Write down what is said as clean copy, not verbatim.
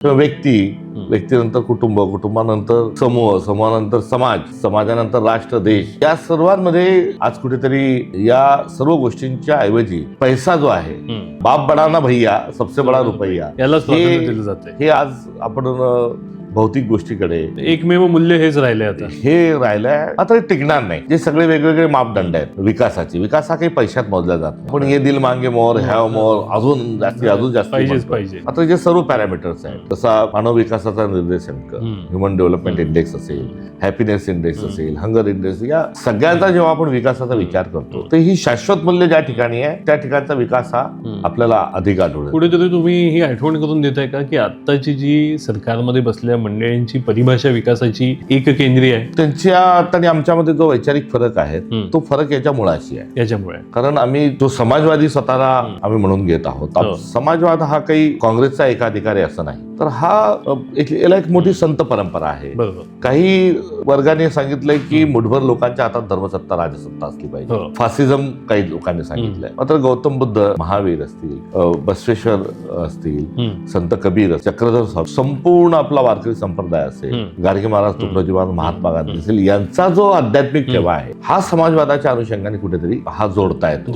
किंवा व्यक्ती, व्यक्तीनंतर कुटुंब, कुटुंबानंतर समूह, समूहानंतर समाज, समाजानंतर राष्ट्र, देश, या सर्वांमध्ये आज कुठेतरी या सर्व गोष्टींच्या ऐवजी पैसा जो आहे, बाप बडा ना भैया सबसे बडा रुपया, यालाच प्राधान्य दिलं जाते. हे आज आपण भौतिक गोष्टीकडे एकमेव मूल्य हेच राहिले आता. हे राहिलंय आता हे टिकणार नाही. जे सगळे वेगवेगळे मापदंड आहेत विकासाचे, विकास हा काही पैशात मोजला जात नाही. पण हे दिल मांगे मोर, हॅव मोर, अजून जास्त पाहिजे. आता जे सर्व पॅरामीटर्स आहेत, तसा मानव विकासाचा निर्देशांक, ह्युमन डेव्हलपमेंट इंडेक्स असेल, हॅपीनेस इंडेक्स असेल, हंगर इंडेक्स, या सगळ्यांचा जेव्हा आपण विकासाचा विचार करतो तर ही शाश्वत मूल्य ज्या ठिकाणी आहे त्या ठिकाणचा विकास हा आपल्याला अधिक आढळतो. कुठेतरी तुम्ही ही आठवण करून देताय का की आत्ताची जी सरकारमध्ये बसलेल्या मंडळींची परिभाषा विकासाची एककेंद्रीय आहे? त्यांच्या आणि आमच्यामध्ये जो वैचारिक फरक आहे तो फरक याच्या मुळाशी आहे. याच्यामुळे कारण आम्ही जो समाजवादी स्वतःला आम्ही म्हणून घेत आहोत. समाजवाद हा काही काँग्रेसचा एकाधिकारी असं नाही, तर हा याला एक मोठी संत परंपरा आहे. काही वर्गाने सांगितलंय की मुठभर लोकांच्या हातात धर्मसत्ता, राजसत्ता असली पाहिजे. फासिझम काही लोकांनी सांगितलंय. मात्र गौतम बुद्ध, महावीर असतील, बसवेश्वर असतील, संत कबीर, चक्रधर साहेब, संपूर्ण आपला वारकरी संप्रदाय असेल, गाडगे महाराज, तुकडोजी महाराज, महात्मा गांधी असेल, यांचा जो आध्यात्मिक ठेवा आहे हा समाजवादाच्या अनुषंगाने कुठेतरी हा जोडता येतो.